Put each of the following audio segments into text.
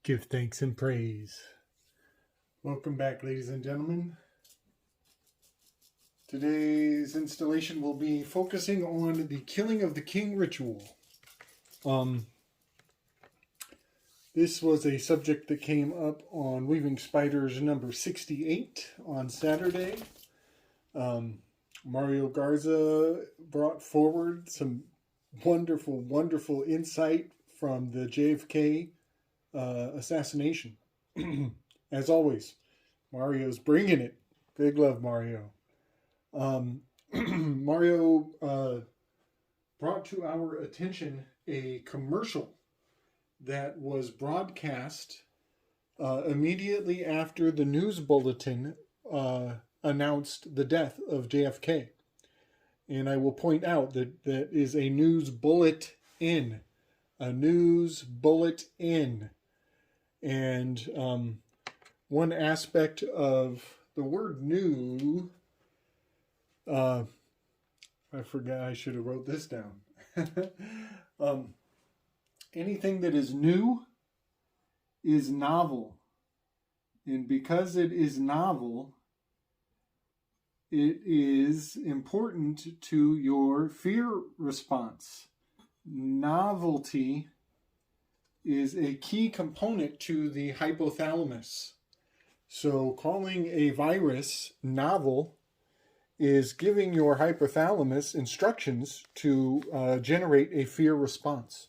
Give thanks and praise. Welcome back, ladies and gentlemen. Today's installation will be focusing on the killing of the king ritual. This was a subject that came up on Weaving Spiders number 68 on Saturday. Mario Garza brought forward some wonderful insight from the JFK assassination. As always, Mario's bringing it. Big love, Mario. Mario brought to our attention a commercial that was broadcast immediately after the news bulletin announced the death of JFK. And I will point out that that is a news bulletin. A news bulletin. And one aspect of the word new, I forgot, I should have wrote this down. Anything that is new is novel. And because it is novel, it is important to your fear response. Novelty is a key component to the hypothalamus. So calling a virus novel is giving your hypothalamus instructions to generate a fear response.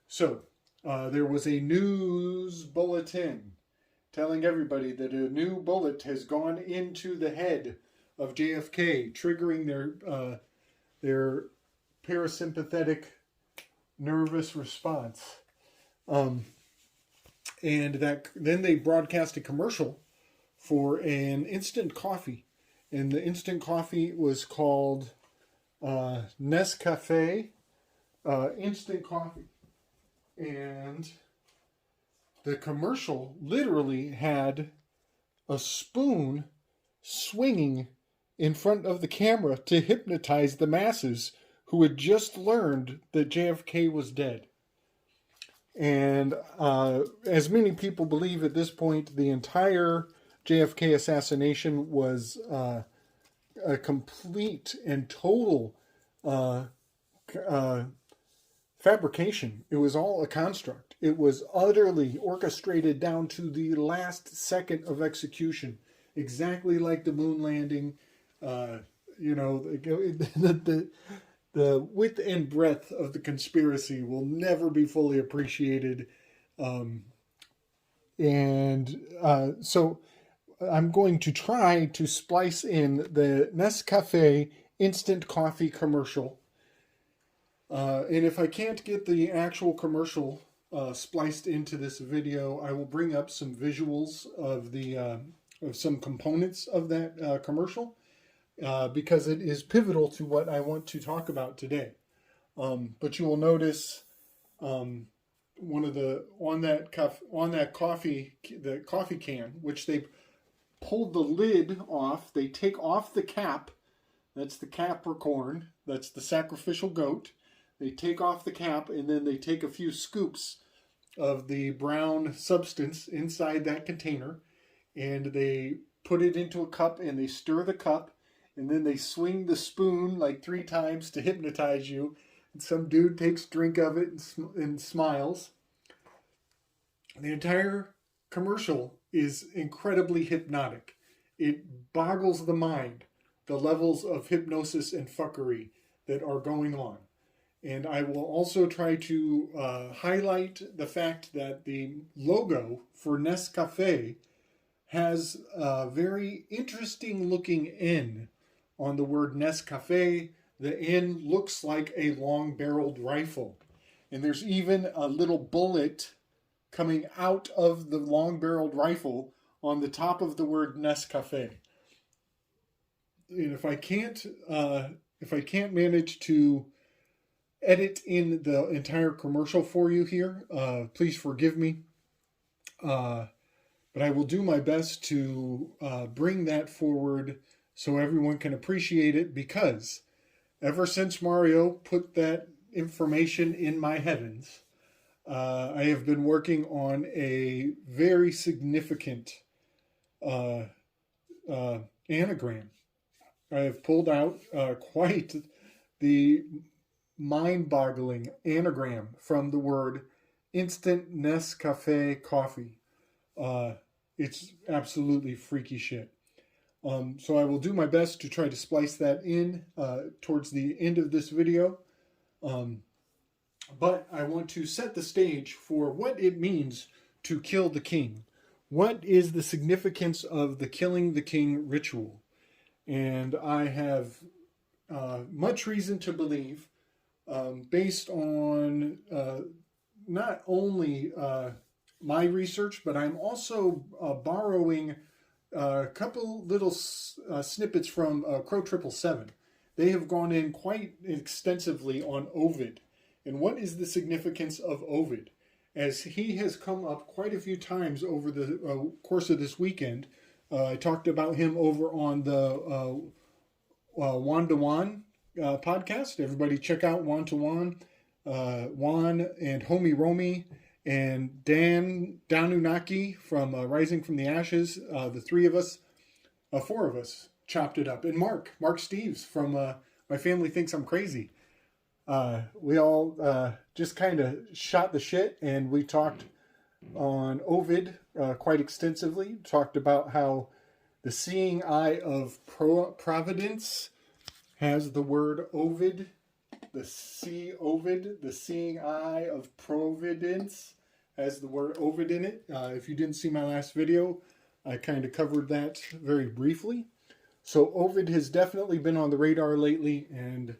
So there was a news bulletin telling everybody that a new bullet has gone into the head of JFK, triggering their parasympathetic nervous response. And that then they broadcast a commercial for an instant coffee. And the instant coffee was called Nescafe Instant Coffee. And the commercial literally had a spoon swinging in front of the camera to hypnotize the masses who had just learned that JFK was dead. And as many people believe at this point, the entire JFK assassination was a complete and total fabrication. It was all a construct. It was utterly orchestrated down to the last second of execution, exactly like the moon landing. The width and breadth of the conspiracy will never be fully appreciated. So I'm going to try to splice in the Nescafe instant coffee commercial. And if I can't get the actual commercial spliced into this video, I will bring up some visuals of of some components of that commercial. Because it is pivotal to what I want to talk about today. But you will notice on that coffee can, which they pulled the lid off. They take off the cap. That's the Capricorn. That's the sacrificial goat. They take off the cap, and then they take a few scoops of the brown substance inside that container, and they put it into a cup, and they stir the cup. And then they swing the spoon like 3 times to hypnotize you. And some dude takes a drink of it and smiles. The entire commercial is incredibly hypnotic. It boggles the mind, the levels of hypnosis and fuckery that are going on. And I will also try to highlight the fact that the logo for Nescafe has a very interesting looking N on the word Nescafe. The N looks like a long-barreled rifle. And there's even a little bullet coming out of the long-barreled rifle on the top of the word Nescafe. And if I can't manage to edit in the entire commercial for you here, please forgive me. But I will do my best to bring that forward so everyone can appreciate it, because ever since Mario put that information in my heavens, I have been working on a very significant uh, uh, anagram. I have pulled out quite the mind-boggling anagram from the word instant Nescafe coffee. Uh, it's absolutely freaky shit. So I will do my best to try to splice that in towards the end of this video. Um, but I want to set the stage for what it means to kill the king. What is the significance of the killing the king ritual? And I have much reason to believe, based on not only my research, but I'm also borrowing a couple little snippets from Crow 777. They have gone in quite extensively on Ovid. And what is the significance of Ovid? As he has come up quite a few times over the course of this weekend. I talked about him over on the One to One podcast. Everybody check out One to One. Juan and Homie Romy and Dan Danunaki from Rising from the Ashes. The three of us, four of us, chopped it up. And Mark Steves from My Family Thinks I'm Crazy. We all just kind of shot the shit, and we talked on Ovid quite extensively. Talked about how the seeing eye of Providence has the word Ovid. The seeing eye of Providence has the word Ovid in it. If you didn't see my last video, I kind of covered that very briefly. So Ovid has definitely been on the radar lately, and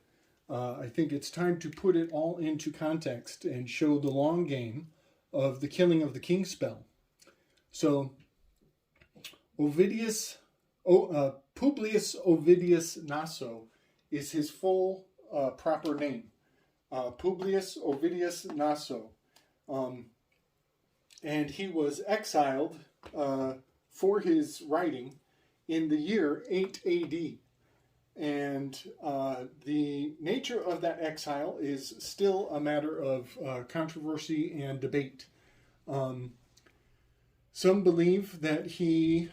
I think it's time to put it all into context and show the long game of the killing of the king spell. So Publius Ovidius Naso is his full proper name. Publius Ovidius Naso. And he was exiled for his writing in the year 8 AD. And the nature of that exile is still a matter of controversy and debate. Some believe that he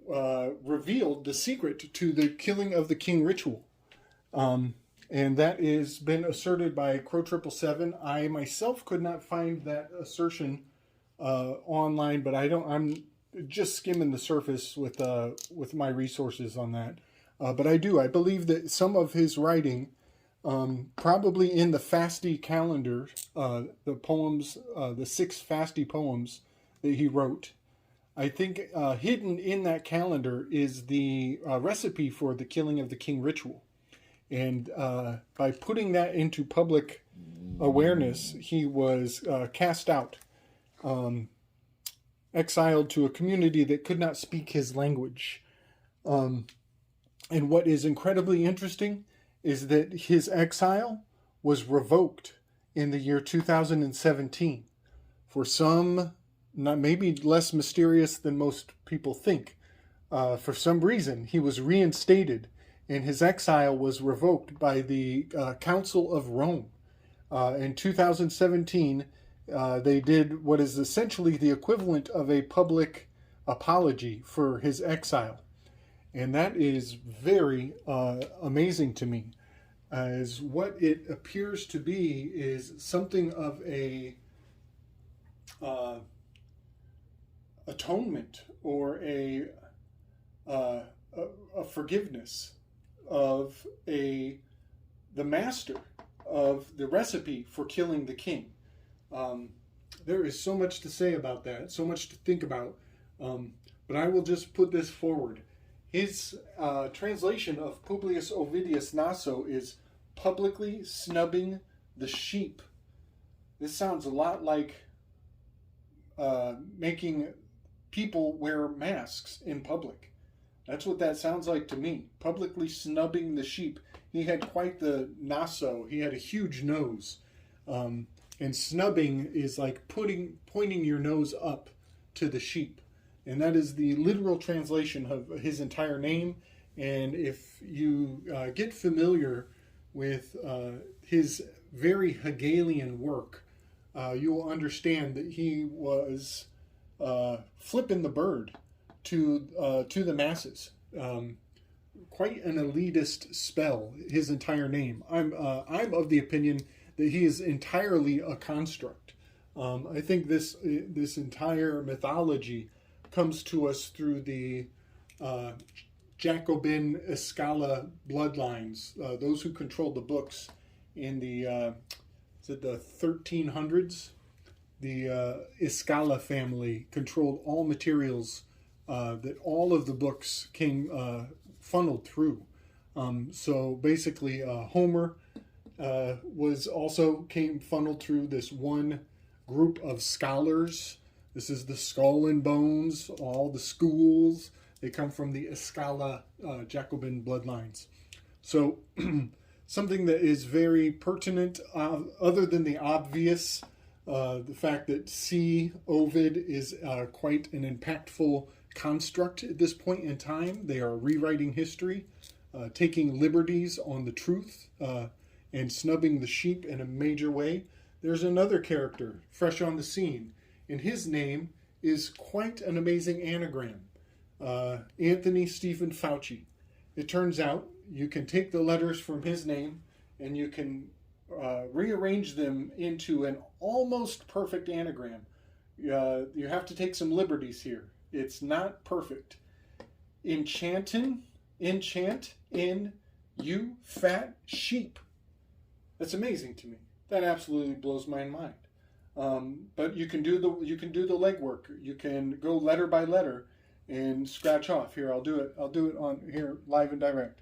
revealed the secret to the killing of the king ritual. And that has been asserted by Crow 777. I myself could not find that assertion online, but I'm just skimming the surface with my resources on that. But I believe that some of his writing, probably in the Fasti calendar, the poems, the 6 Fasti poems that he wrote, I think hidden in that calendar is the recipe for the killing of the king ritual. And by putting that into public awareness, he was cast out, exiled to a community that could not speak his language. And what is incredibly interesting is that his exile was revoked in the year 2017 for some, not maybe less mysterious than most people think. For some reason, he was reinstated, and his exile was revoked by the Council of Rome. In 2017, they did what is essentially the equivalent of a public apology for his exile. And that is very amazing to me, as what it appears to be is something of a atonement or a forgiveness of the master of the recipe for killing the king. There is so much to say about that, so much to think about, but I will just put this forward. His translation of Publius Ovidius Naso is publicly snubbing the sheep. This sounds a lot like making people wear masks in public. That's what that sounds like to me. Publicly snubbing the sheep. He had quite the naso. He had a huge nose. And snubbing is like pointing your nose up to the sheep. And that is the literal translation of his entire name. And if you get familiar with his very Hegelian work, you will understand that he was flipping the bird to the masses. Quite an elitist spell. His entire name. I'm of the opinion that he is entirely a construct. I think this entire mythology comes to us through the Jacobin Escala bloodlines, those who controlled the books in the is it the 1300s. The Escala family controlled all materials that all of the books came funneled through. So basically, Homer was also came funneled through this one group of scholars. This is the Skull and Bones, all the schools. They come from the Escala Jacobin bloodlines. So something that is very pertinent, other than the obvious, the fact that C. Ovid is quite an impactful construct at this point in time. They are rewriting history, taking liberties on the truth, and snubbing the sheep in a major way. There's another character fresh on the scene, and his name is quite an amazing anagram. Anthony Stephen Fauci. It turns out you can take the letters from his name and you can rearrange them into an almost perfect anagram. You have to take some liberties here. It's not perfect. Enchant in you fat sheep. That's amazing to me. That absolutely blows my mind. But you can do the legwork. You can go letter by letter and scratch off. Here, I'll do it on here live and direct.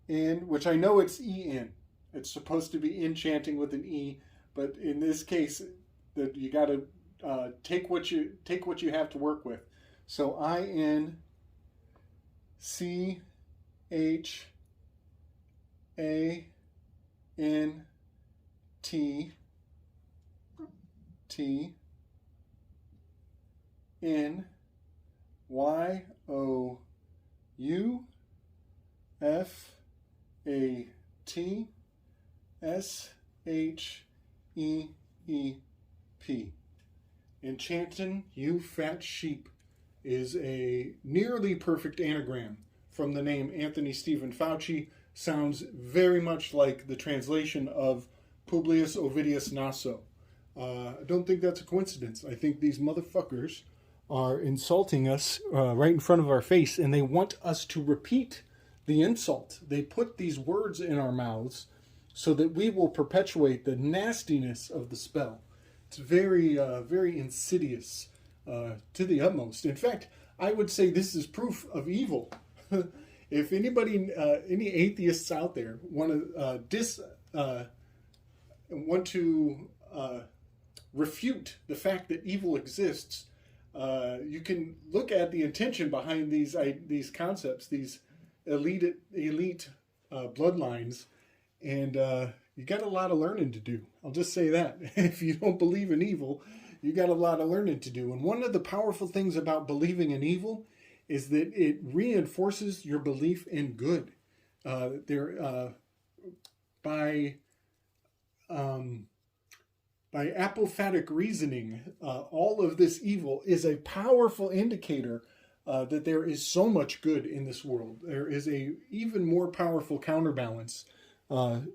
Which I know it's E-N. It's supposed to be enchanting with an E, but in this case, that you got to take what you have to work with. So INCHANTINYOUFATSHEEP. Enchantin', you fat sheep, is a nearly perfect anagram from the name Anthony Stephen Fauci. Sounds very much like the translation of Publius Ovidius Naso. I don't think that's a coincidence. I think these motherfuckers are insulting us right in front of our face, and they want us to repeat the insult. They put these words in our mouths so that we will perpetuate the nastiness of the spell. It's very, very insidious to the utmost. In fact, I would say this is proof of evil. If anybody, any atheists out there want to refute the fact that evil exists, you can look at the intention behind these concepts, these elite bloodlines, and you got a lot of learning to do. I'll just say that. If you don't believe in evil, you got a lot of learning to do. And one of the powerful things about believing in evil is that it reinforces your belief in good. By apophatic reasoning, all of this evil is a powerful indicator that there is so much good in this world. There is a even more powerful counterbalance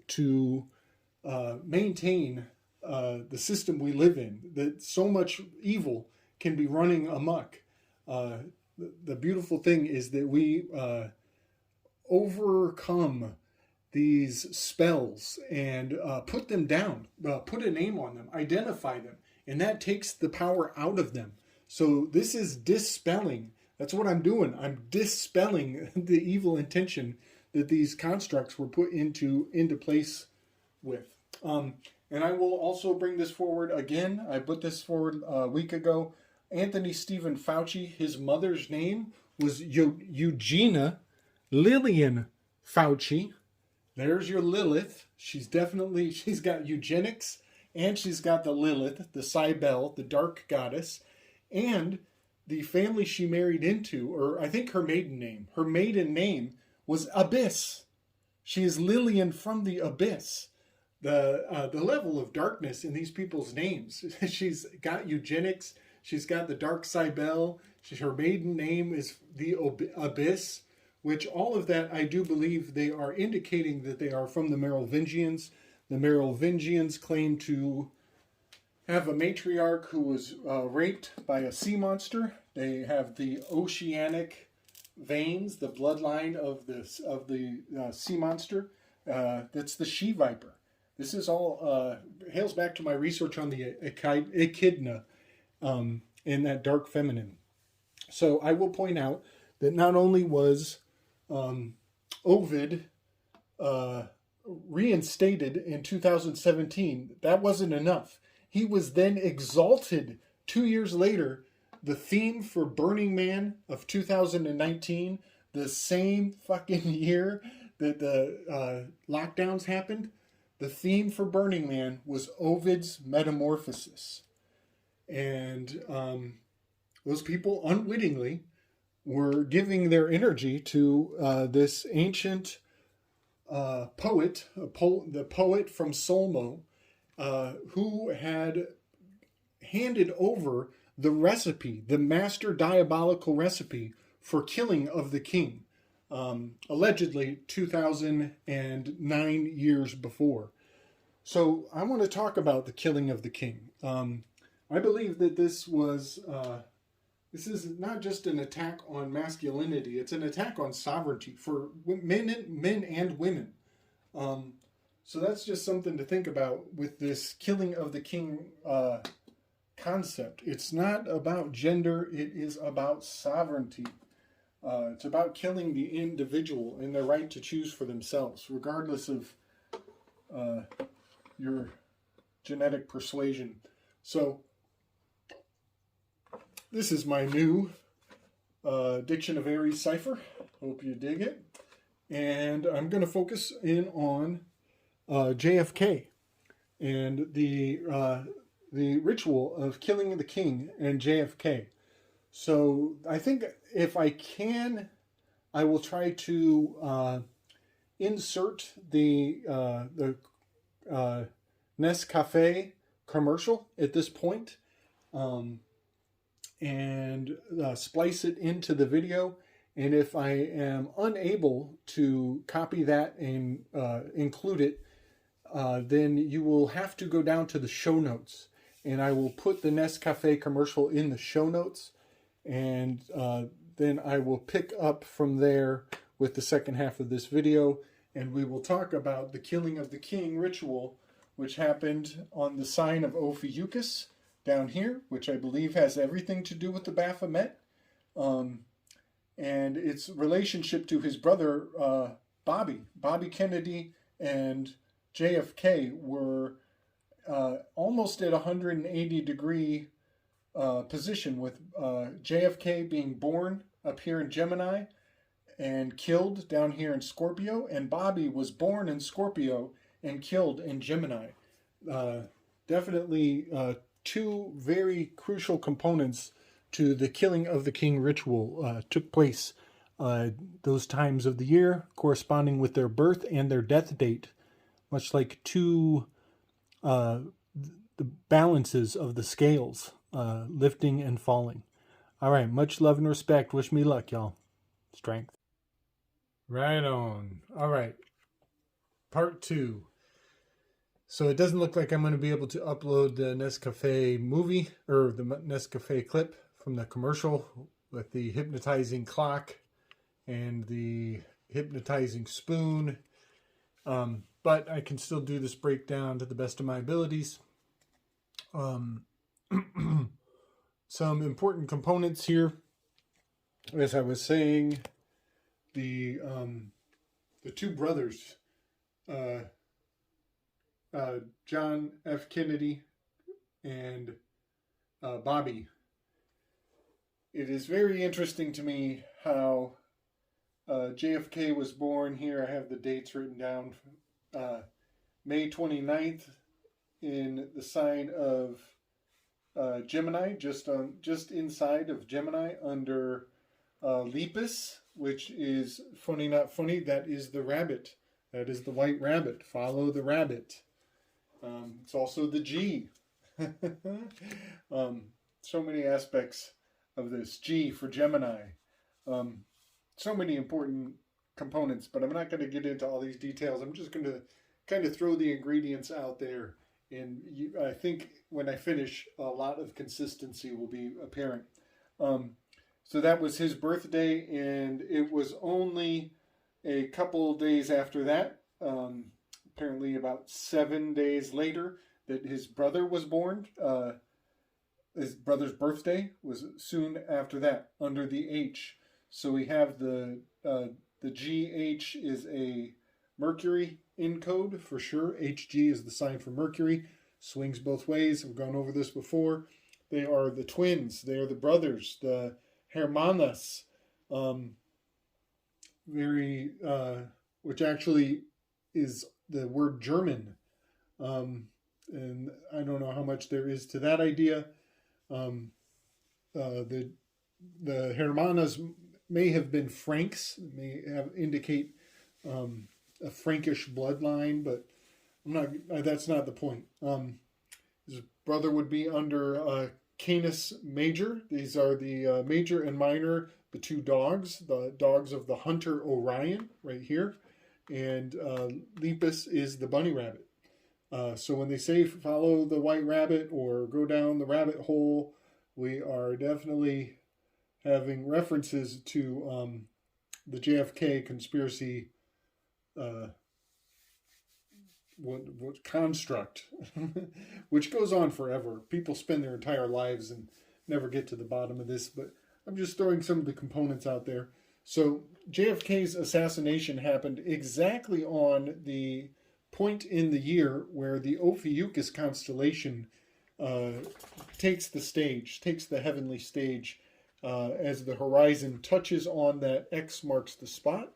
to maintain the system we live in, that so much evil can be running amok. The beautiful thing is that we overcome these spells and put them down, put a name on them, identify them, and that takes the power out of them. So this is dispelling. That's what I'm doing. I'm dispelling the evil intention that these constructs were put into place with. And I will also bring this forward again. I put this forward a week ago. Anthony Stephen Fauci, his mother's name was Eugenia Lillian Fauci. There's your Lilith. She's got eugenics, and she's got the Lilith, the Cybele, the dark goddess, and the family she married into, or I think her maiden name was Abyss. She is Lillian from the Abyss. the level of darkness in these people's names. She's got eugenics. She's got the Dark Cybele. Her maiden name is the Abyss, which all of that I do believe they are indicating that they are from the Merovingians. The Merovingians claim to have a matriarch who was raped by a sea monster. They have the oceanic veins, the bloodline of the sea monster. That's the she viper. This is all hails back to my research on the echidna in that dark feminine. So I will point out that not only was Ovid reinstated in 2017, that wasn't enough. He was then exalted 2 years later. The theme for Burning Man of 2019, the same fucking year that the lockdowns happened, the theme for Burning Man was Ovid's Metamorphosis. And those people unwittingly were giving their energy to this ancient poet, the poet from Solmo, who had handed over the recipe, the master diabolical recipe for killing of the king, allegedly 2009 years before. So I want to talk about the killing of the king. I believe that this is not just an attack on masculinity, it's an attack on sovereignty for men and women. So that's just something to think about with this killing of the king concept. It's not about gender, it is about sovereignty. It's about killing the individual and their right to choose for themselves, regardless of your genetic persuasion. So, this is my new Diction of Aries cipher. Hope you dig it. And I'm going to focus in on JFK and the ritual of killing the king and JFK. So I think if I can, I will try to insert the Nescafe commercial at this point, and splice it into the video. And if I am unable to copy that and include it, then you will have to go down to the show notes, and I will put the Nescafe commercial in the show notes, and then I will pick up from there with the second half of this video, and we will talk about the killing of the king ritual, which happened on the sign of Ophiuchus down here, which I believe has everything to do with the Baphomet, and its relationship to his brother Bobby Kennedy, and JFK were almost at 180 degree position, with JFK being born up here in Gemini and killed down here in Scorpio, and Bobby was born in Scorpio and killed in Gemini. Definitely two very crucial components to the killing of the king ritual took place those times of the year, corresponding with their birth and their death date, much like two the balances of the scales, lifting and falling. All right, much love and respect. Wish me luck, y'all. Strength. Right on. All right, part 2. So it doesn't look like I'm going to be able to upload the Nescafe movie, or the Nescafe clip from the commercial with the hypnotizing clock and the hypnotizing spoon. But I can still do this breakdown to the best of my abilities. Some important components here. As I was saying, the two brothers, John F. Kennedy and Bobby. It is very interesting to me how JFK was born here. I have the dates written down. May 29th in the sign of Gemini, just inside of Gemini, under Lepus, which is funny not funny. That is the rabbit. That is the white rabbit. Follow the rabbit. It's also the G. um, so many aspects of this. G for Gemini. Um, so many important components, but I'm not going to get into all these details. I'm just going to kind of throw the ingredients out there. And I think when I finish, a lot of consistency will be apparent. Um, so that was his birthday, and it was only a couple days after that, apparently about 7 days later, that his brother was born. His brother's birthday was soon after that, under the H. So we have the GH is a Mercury in code for sure. HG is the sign for Mercury. Swings both ways. I've gone over this before. They are the twins. They are the brothers, the hermanas. Which actually is the word German. And I don't know how much there is to that idea. The hermanas may have been Franks, may have indicate a Frankish bloodline, but I'm not. That's not the point. His brother would be under Canis Major. These are the major and minor, the two dogs, the dogs of the hunter Orion, right here, and Lepus is the bunny rabbit. So when they say follow the white rabbit or go down the rabbit hole, we are definitely having references to the JFK conspiracy what construct, which goes on forever. People spend their entire lives and never get to the bottom of this, but I'm just throwing some of the components out there. So JFK's assassination happened exactly on the point in the year where the Ophiuchus constellation takes the heavenly stage, as the horizon touches on that X marks the spot.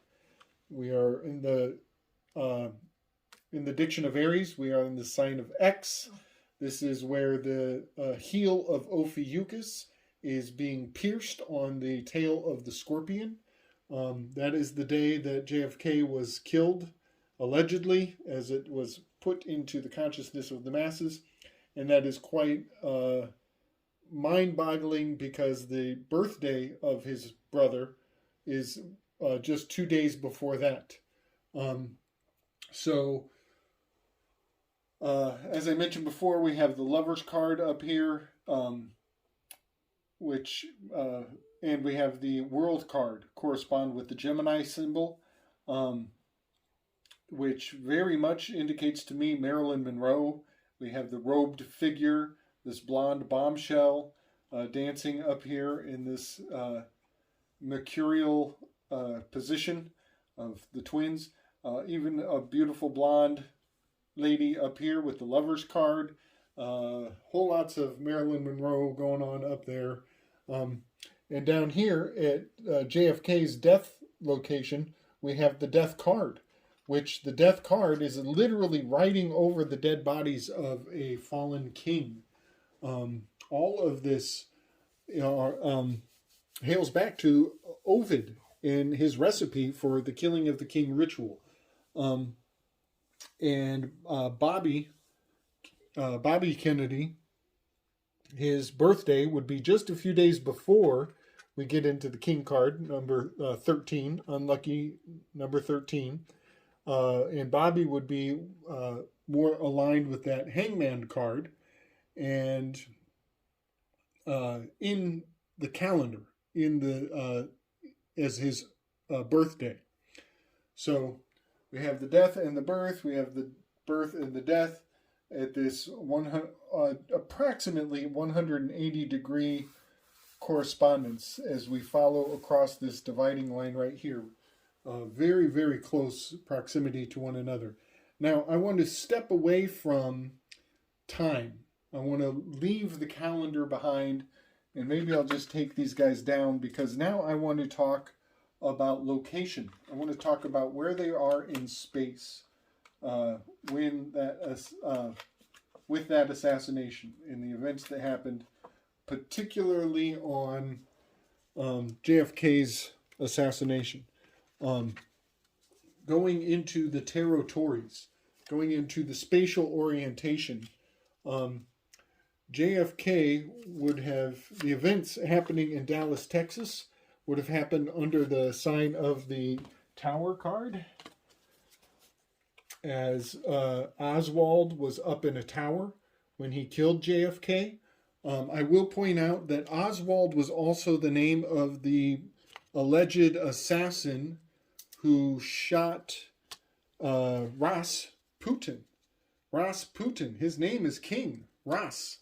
We are in the diction of Aries, we are in the sign of X. This is where the heel of Ophiuchus is being pierced on the tail of the scorpion. That is the day that JFK was killed, allegedly, as it was put into the consciousness of the masses. And that is quite mind-boggling because the birthday of his brother is just 2 days before that. As I mentioned before, we have the Lover's card up here, and we have the World card correspond with the Gemini symbol, which very much indicates to me Marilyn Monroe. We have the robed figure, this blonde bombshell, dancing up here in this mercurial position of the twins. Even a beautiful blonde lady up here with the Lover's card. Whole lots of Marilyn Monroe going on up there. And down here at JFK's death location, we have the death card, which the death card is literally writing over the dead bodies of a fallen king. All of this hails back to Ovid in his recipe for the killing of the king ritual. And Bobby Kennedy, his birthday would be just a few days before we get into the king card, number 13, unlucky number 13. And Bobby would be more aligned with that hangman card, and in the calendar, as his birthday. So we have the death and the birth. We have the birth and the death at this approximately 180 degree correspondence as we follow across this dividing line right here. Very, very close proximity to one another. Now, I want to step away from time. I want to leave the calendar behind, and maybe I'll just take these guys down because now I want to talk about location. I want to talk about where they are in space with that assassination and the events that happened, particularly on JFK's assassination. Going into the territories, going into the spatial orientation. JFK would have, the events happening in Dallas, Texas, would have happened under the sign of the Tower card, as Oswald was up in a tower when he killed JFK. I will point out that Oswald was also the name of the alleged assassin who shot Rasputin. Rasputin, his name is King Ras,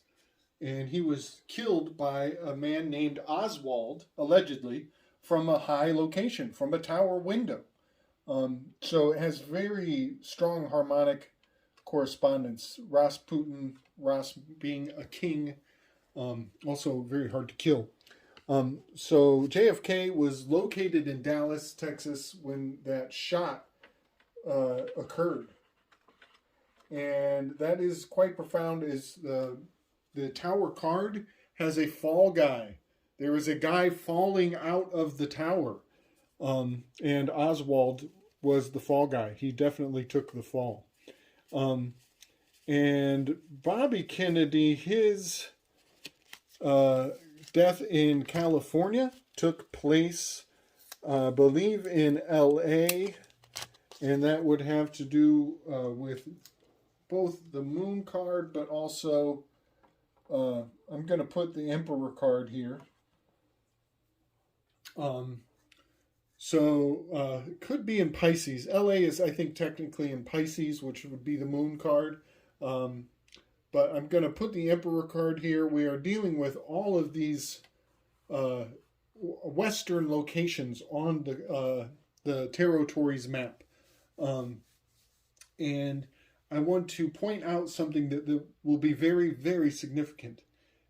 and he was killed by a man named Oswald, allegedly, from a high location, from a tower window. So it has very strong harmonic correspondence. Rasputin, Ras being a king, also very hard to kill. So JFK was located in Dallas, Texas, when that shot occurred. And that is quite profound. Is the tower card has a fall guy. There is a guy falling out of the tower. And Oswald was the fall guy. He definitely took the fall. And Bobby Kennedy, his death in California took place, I believe, in LA. And that would have to do with both the moon card, but also, I'm going to put the Emperor card here. It could be in Pisces. LA is, I think, technically in Pisces, which would be the moon card. But I'm going to put the Emperor card here. We are dealing with all of these Western locations on the territories map. And I want to point out something that will be very, very significant.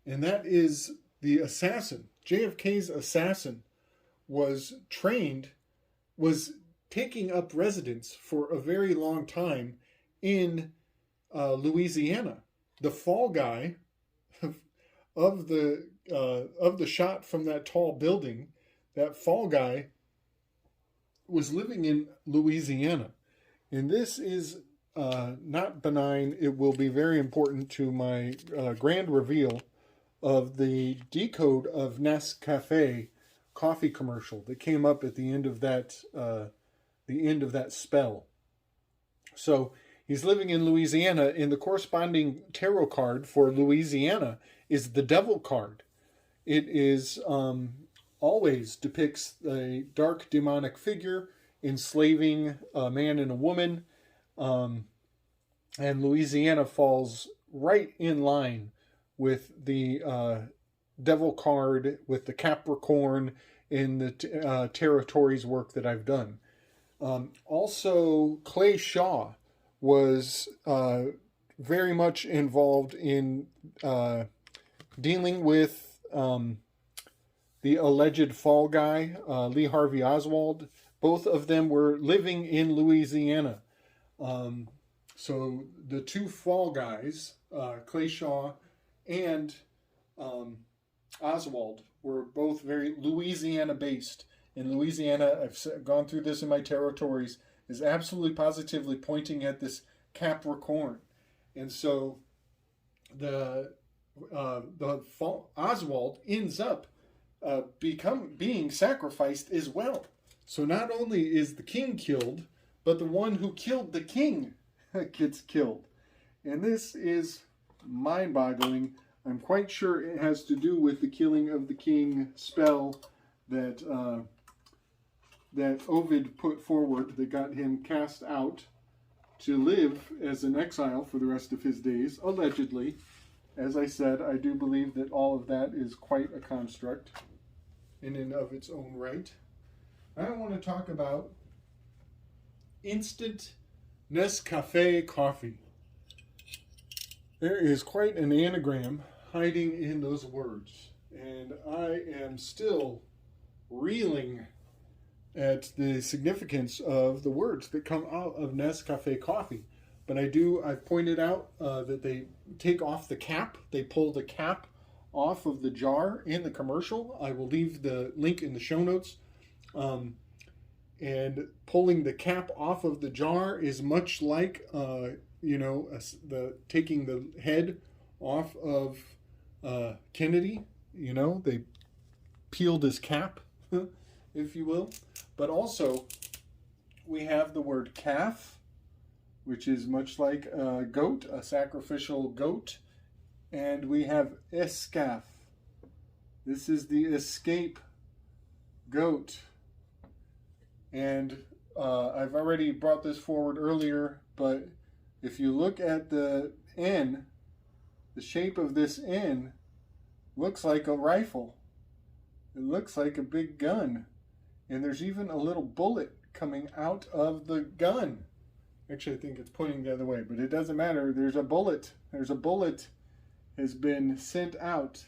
And that is the assassin. JFK's assassin was taking up residence for a very long time in Louisiana. The fall guy of the shot from that tall building, that fall guy was living in Louisiana. And this is not benign. It will be very important to my grand reveal of the decode of Nescafe coffee commercial that came up at the end of that spell. So he's living in Louisiana, and the corresponding tarot card for Louisiana is the Devil card. It is always depicts a dark demonic figure enslaving a man and a woman, and Louisiana falls right in line with the Devil card, with the Capricorn in the territories work that I've done. Also, Clay Shaw was very much involved in dealing with the alleged fall guy, Lee Harvey Oswald. Both of them were living in Louisiana. So the two fall guys, Clay Shaw and Oswald, were both very Louisiana based. In Louisiana, I've gone through this in my territories, is absolutely positively pointing at this Capricorn. And so Oswald ends up being sacrificed as well. So not only is the king killed, but the one who killed the king gets killed. And this is mind-boggling. I'm quite sure it has to do with the killing of the king spell that Ovid put forward that got him cast out to live as an exile for the rest of his days, allegedly. As I said, I do believe that all of that is quite a construct in and of its own right. I want to talk about instant Nescafe coffee. There is quite an anagram hiding in those words, and I am still reeling at the significance of the words that come out of Nescafe coffee. But I've pointed out that they take off the cap, they pull the cap off of the jar in the commercial. I will leave the link in the show notes. And pulling the cap off of the jar is much like taking the head off of Kennedy. They peeled his cap, if you will. But also, we have the word calf, which is much like a goat, a sacrificial goat. And we have escaf. This is the escape goat. And I've already brought this forward earlier, but if you look at the N, the shape of this N looks like a rifle. It looks like a big gun. And there's even a little bullet coming out of the gun. Actually, I think it's pointing the other way, but it doesn't matter. There's a bullet. There's a bullet has been sent out.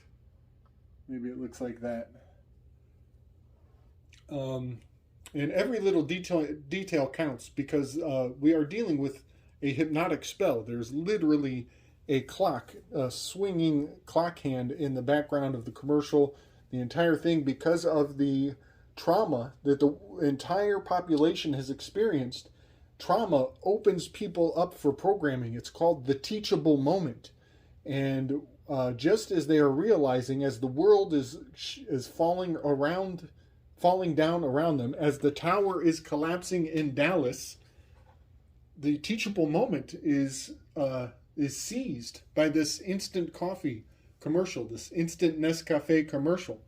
Maybe it looks like that. And every little detail counts, because we are dealing with a hypnotic spell. There's literally a clock, a swinging clock hand in the background of the commercial. The entire thing, because of the trauma that the entire population has experienced, trauma opens people up for programming. It's called the teachable moment. And just as they are realizing, as the world is falling down around them, as the tower is collapsing in Dallas, the teachable moment is seized by this instant coffee commercial, this instant Nescafe commercial.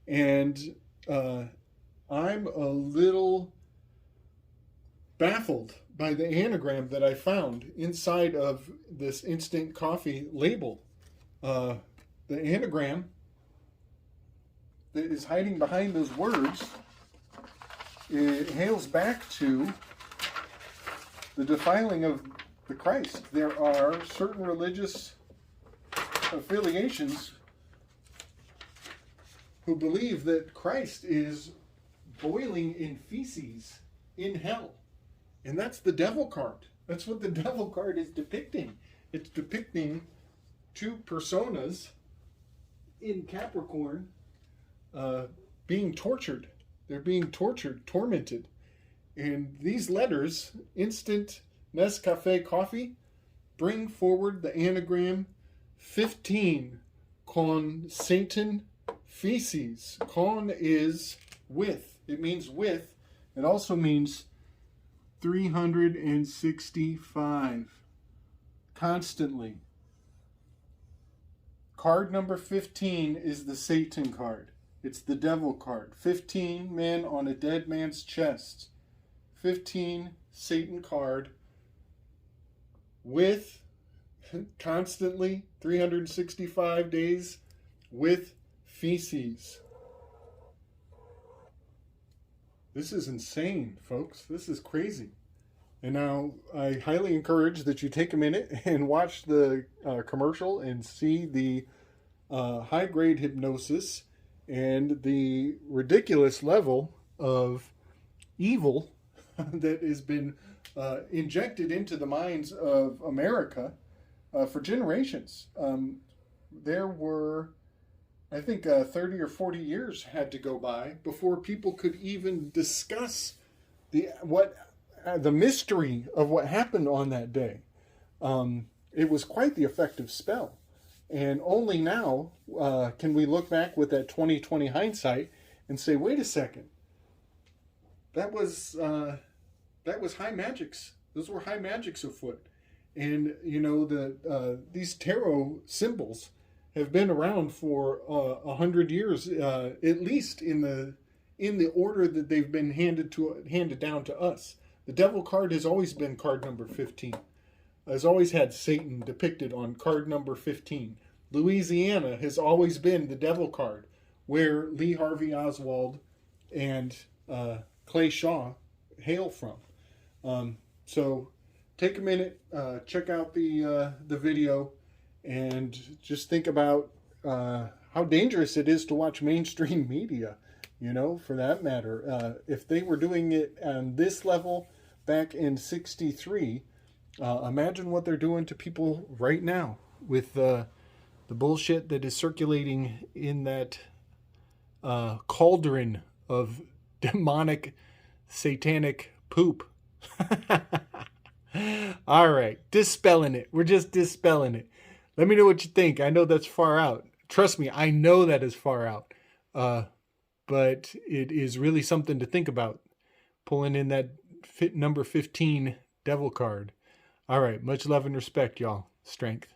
And I'm a little baffled by the anagram that I found inside of this instant coffee label. The anagram that is hiding behind those words, it hails back to the defiling of the Christ. There are certain religious affiliations who believe that Christ is boiling in feces in hell. And that's the devil card. That's what the devil card is depicting. It's depicting two personas in Capricorn being tortured. They're being tortured, tormented. And these letters, instant Nescafe coffee, bring forward the anagram 15 con Satan feces. Con is with. It means with. It also means 365. Constantly. Card number 15 is the Satan card. It's the devil card. 15 men on a dead man's chest. 15 Satan card with constantly 365 days with feces. This is insane, folks. This is crazy. And now I highly encourage that you take a minute and watch the commercial and see the high-grade hypnosis and the ridiculous level of evil that has been injected into the minds of America for generations. There were, I think, 30 or 40 years had to go by before people could even discuss the mystery of what happened on that day. It was quite the effective spell. And only now can we look back with that 20/20 hindsight and say, wait a second, that was high magics. Those were high magics afoot. And these tarot symbols have been around for 100 years, at least in the order that they've been handed down to us. The devil card has always been card number 15. Has always had Satan depicted on card number 15. Louisiana has always been the devil card, where Lee Harvey Oswald and Clay Shaw hail from. So take a minute, check out the video, and just think about how dangerous it is to watch mainstream media, for that matter. If they were doing it on this level back in '63, imagine what they're doing to people right now with the bullshit that is circulating in that cauldron of demonic, satanic poop. All right. Dispelling it. We're just dispelling it. Let me know what you think. I know that's far out. Trust me, I know that is far out. But it is really something to think about. Pulling in that number 15 devil card. All right. Much love and respect, y'all. Strength.